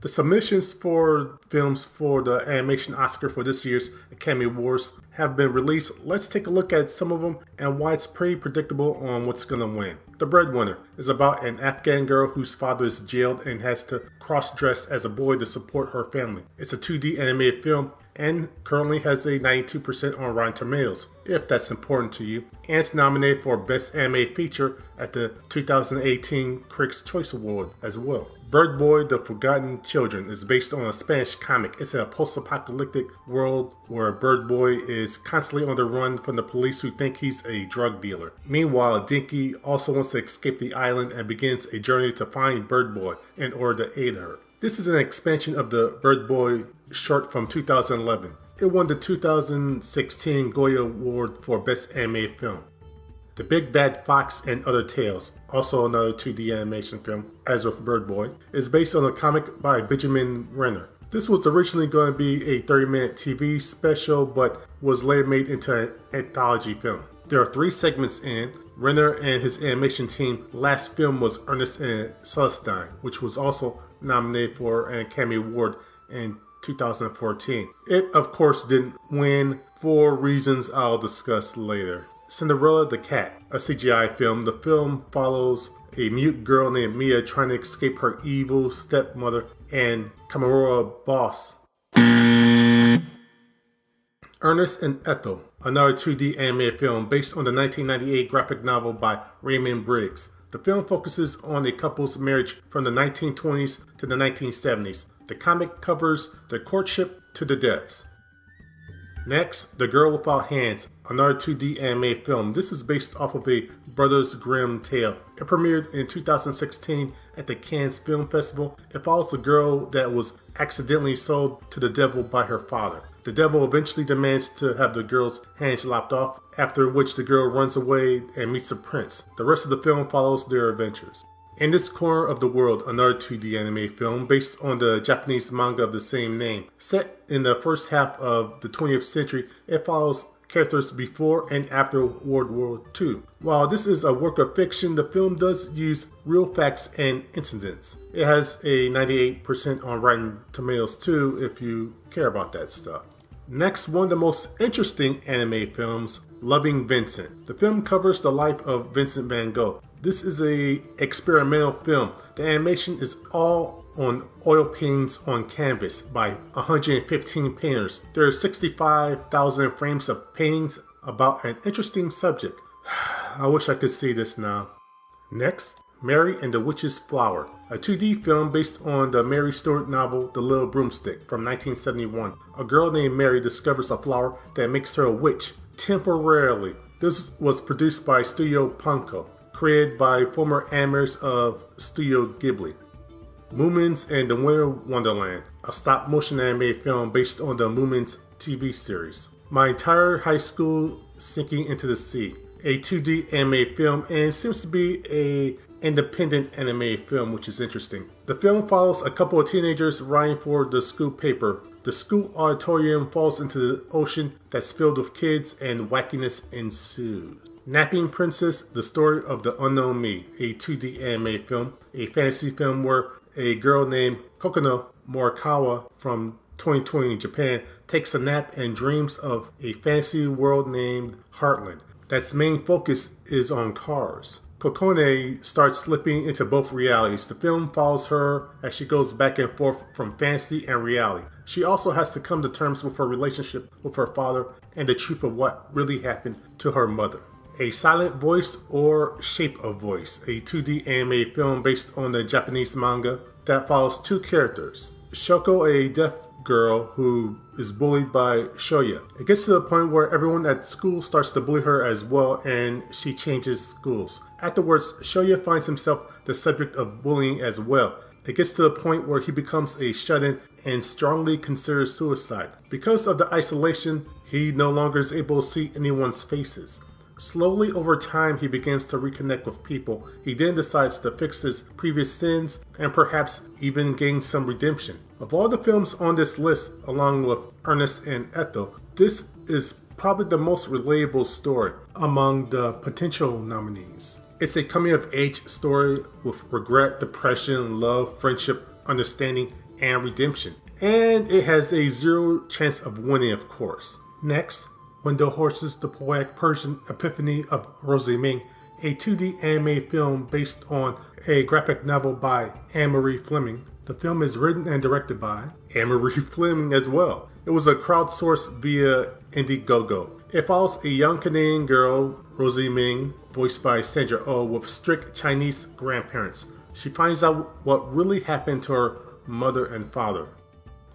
The submissions for films for the animation Oscar for this year's Academy Awards have been released. Let's take a look at some of them and why it's pretty predictable on what's going to win. The Breadwinner is about an Afghan girl whose father is jailed and has to cross-dress as a boy to support her family. It's a 2D animated film and currently has a 92% on Rotten Tomatoes, if that's important to you. And it's nominated for Best Animated Feature at the 2018 Critics' Choice Award as well. Bird Boy: The Forgotten Children is based on a Spanish comic. It's a post-apocalyptic world where Bird Boy is constantly on the run from the police who think he's a drug dealer. Meanwhile, Dinky also wants to escape the island and begins a journey to find Bird Boy in order to aid her. This is an expansion of the Bird Boy short from 2011. It won the 2016 Goya Award for Best Animated Film. The Big Bad Fox and Other Tales, also another 2D animation film, as with Bird Boy, is based on a comic by Benjamin Renner. This was originally going to be a 30-minute TV special, but was later made into an anthology film. There are 3 segments in. Renner and his animation team last film was Ernest and Celestine, which was also nominated for an Academy Award in 2014. It, of course, didn't win for reasons I'll discuss later. Cinderella the Cat, a CGI film. The film follows a mute girl named Mia trying to escape her evil stepmother and Camarora boss. Ernest and Ethel, another 2D animated film based on the 1998 graphic novel by Raymond Briggs. The film focuses on a couple's marriage from the 1920s to the 1970s. The comic covers their courtship to the deaths. Next, The Girl Without Hands, another 2D animated film. This is based off of a Brothers Grimm tale. It premiered in 2016 at the Cannes Film Festival. It follows a girl that was accidentally sold to the devil by her father. The devil eventually demands to have the girl's hands lopped off, after which the girl runs away and meets a prince. The rest of the film follows their adventures. In This Corner of the World, another 2D animated film based on the Japanese manga of the same name. Set in the first half of the 20th century, it follows characters before and after World War II. While this is a work of fiction, the film does use real facts and incidents. It has a 98% on Rotten Tomatoes too, if you care about that stuff. Next, one of the most interesting anime films, Loving Vincent. The film covers the life of Vincent van Gogh. This is a experimental film. The animation is all on oil paintings on canvas by 115 painters. There are 65,000 frames of paintings about an interesting subject. I wish I could see this now. Next, Mary and the Witch's Flower, a 2D film based on the Mary Stuart novel The Little Broomstick from 1971. A girl named Mary discovers a flower that makes her a witch, temporarily. This was produced by Studio Punko, created by former animators of Studio Ghibli. Moomins and the Winter Wonderland, a stop-motion animated film based on the Moomins TV series. My Entire High School Sinking into the Sea, a 2D animated film, and seems to be a independent animated film, which is interesting. The film follows a couple of teenagers writing for the school paper. The school auditorium falls into the ocean that's filled with kids and wackiness ensues. Napping Princess, The Story of the Unknown Me, a 2D animated film, a fantasy film where a girl named Kokono Morikawa from 2020 Japan takes a nap and dreams of a fantasy world named Heartland. That's main focus is on cars. Kokone starts slipping into both realities. The film follows her as she goes back and forth from fantasy and reality. She also has to come to terms with her relationship with her father and the truth of what really happened to her mother. A Silent Voice or Shape of Voice, a 2D animated film based on the Japanese manga that follows 2 characters. Shoko, a deaf girl who is bullied by Shoya. It gets to the point where everyone at school starts to bully her as well, and she changes schools. Afterwards, Shoya finds himself the subject of bullying as well. It gets to the point where he becomes a shut-in and strongly considers suicide. Because of the isolation, he no longer is able to see anyone's faces. Slowly over time, he begins to reconnect with people. He then decides to fix his previous sins and perhaps even gain some redemption. Of all the films on this list, along with Ernest and Ethel, this is probably the most relatable story among the potential nominees. It's a coming-of-age story with regret, depression, love, friendship, understanding, and redemption. And it has a 0 chance of winning, of course. Next, Window Horses, The Poetic Persian Epiphany of Rosie Ming, a 2D anime film based on a graphic novel by Anne-Marie Fleming. The film is written and directed by Anne-Marie Fleming as well. It was a crowdsourced via Indiegogo. It follows a young Canadian girl, Rosie Ming, voiced by Sandra Oh, with strict Chinese grandparents. She finds out what really happened to her mother and father.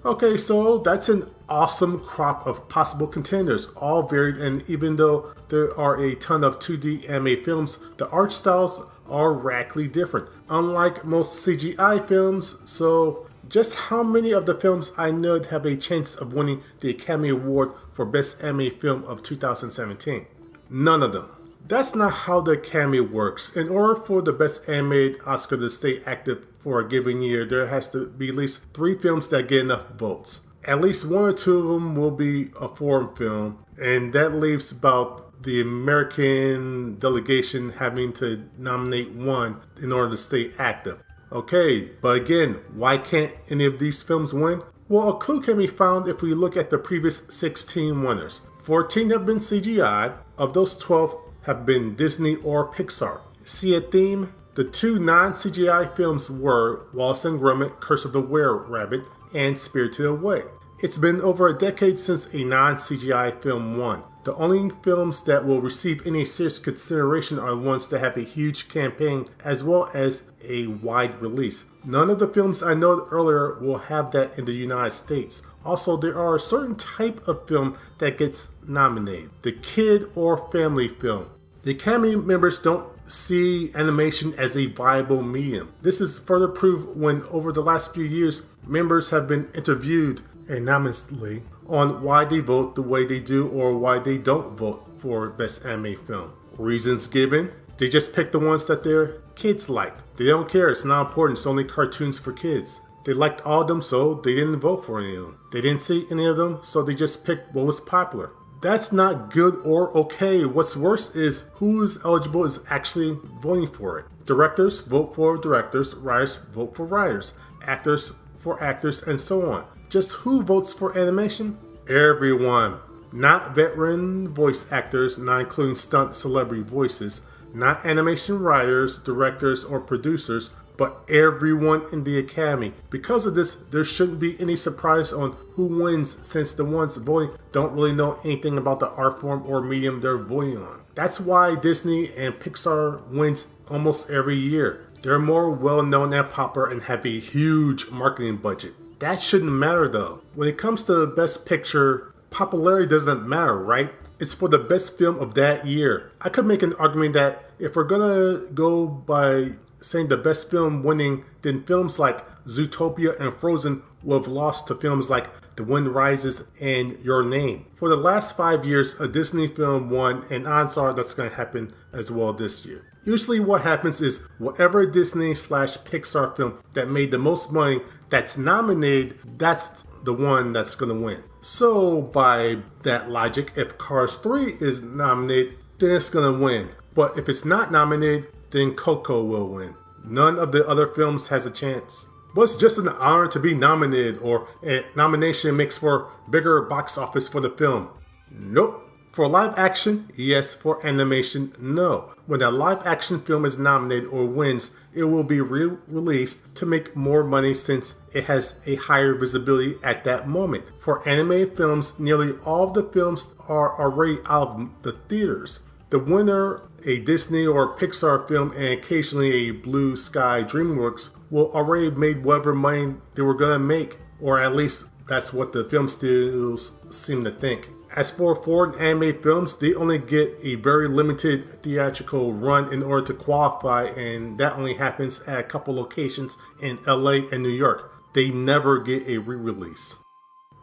Okay, so that's an awesome crop of possible contenders, all varied, and even though there are a ton of 2D anime films, the art styles are radically different, unlike most CGI films. So just how many of the films I know have a chance of winning the Academy Award for Best Anime Film of 2017? None of them. That's not how the Academy works. In order for the Best Animated Oscar to stay active for a given year, there has to be at least 3 films that get enough votes. At least 1 or 2 of them will be a foreign film, and that leaves about the American delegation having to nominate 1 in order to stay active. Okay, but again, why can't any of these films win? Well, a clue can be found if we look at the previous 16 winners. 14 have been CGI. Of those, 12 have been Disney or Pixar. See a theme? The 2 non-CGI films were Wallace and Gromit: Curse of the Were-Rabbit and Spirited Away. It's been over a decade since a non-CGI film won. The only films that will receive any serious consideration are the ones that have a huge campaign as well as a wide release. None of the films I noted earlier will have that in the United States. Also, there are a certain type of film that gets nominated: the kid or family film. The Academy members don't see animation as a viable medium. This is further proved when over the last few years, members have been interviewed anonymously on why they vote the way they do or why they don't vote for Best Anime Film. Reasons given: they just pick the ones that their kids like. They don't care, it's not important, it's only cartoons for kids. They liked all of them, so they didn't vote for any of them. They didn't see any of them, so they just picked what was popular. That's not good or okay. What's worse is who is eligible is actually voting for it. Directors vote for directors, writers vote for writers, actors for actors, and so on. Just who votes for animation? Everyone. Not veteran voice actors, not including stunt celebrity voices, not animation writers, directors, or producers, but everyone in the Academy. Because of this, there shouldn't be any surprise on who wins, since the ones voting don't really know anything about the art form or medium they're voting on. That's why Disney and Pixar wins almost every year. They're more well known and popular and have a huge marketing budget. That shouldn't matter though. When it comes to Best Picture, popularity doesn't matter, right? It's for the best film of that year. I could make an argument that if we're gonna go by saying the best film winning, then films like Zootopia and Frozen will have lost to films like The Wind Rises and Your Name. For the last 5 years, a Disney film won, and odds are that's going to happen as well this year. Usually what happens is whatever Disney/Pixar film that made the most money that's nominated, that's the one that's going to win. So by that logic, if Cars 3 is nominated, then it's going to win. But if it's not nominated, then Coco will win. None of the other films has a chance. But it's just an honor to be nominated, or a nomination makes for bigger box office for the film. Nope. For live action, yes. For animation, no. When a live action film is nominated or wins, it will be re-released to make more money since it has a higher visibility at that moment. For animated films, nearly all of the films are already out of the theaters. The winner, a Disney or Pixar film, and occasionally a Blue Sky DreamWorks, will already have made whatever money they were going to make, or at least that's what the film studios seem to think. As for foreign animated films, they only get a very limited theatrical run in order to qualify, and that only happens at a couple locations in LA and New York. They never get a re-release.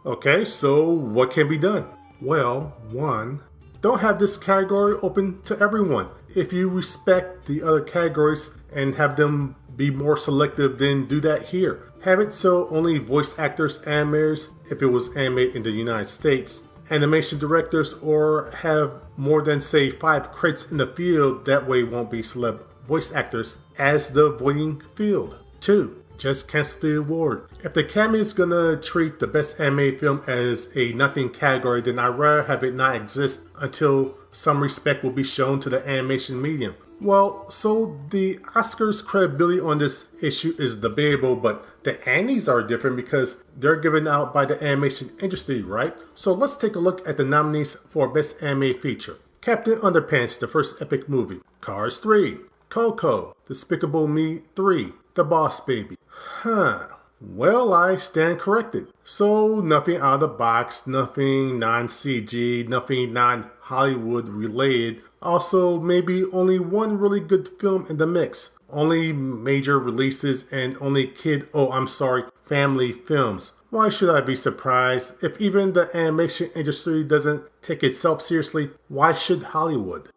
Okay, so what can be done? Well, 1. Don't have this category open to everyone. If you respect the other categories and have them be more selective, then do that here. Have it so only voice actors, animators, if it was animated in the United States, animation directors, or have more than say 5 credits in the field, that way it won't be celeb voice actors as the voting field. 2. just cancel the award. If the Academy is gonna treat the best animated film as a nothing category, then I'd rather have it not exist until some respect will be shown to the animation medium. Well, so the Oscars' credibility on this issue is debatable, but the Annies are different because they're given out by the animation industry, right? So let's take a look at the nominees for Best Animated Feature. Captain Underpants, the first epic movie. Cars 3. Coco. Despicable Me 3. The Boss Baby. Well, I stand corrected. So nothing out of the box, nothing non-CG, nothing non-Hollywood related. Also, maybe only one really good film in the mix. Only major releases and only family films. Why should I be surprised? If even the animation industry doesn't take itself seriously, why should Hollywood?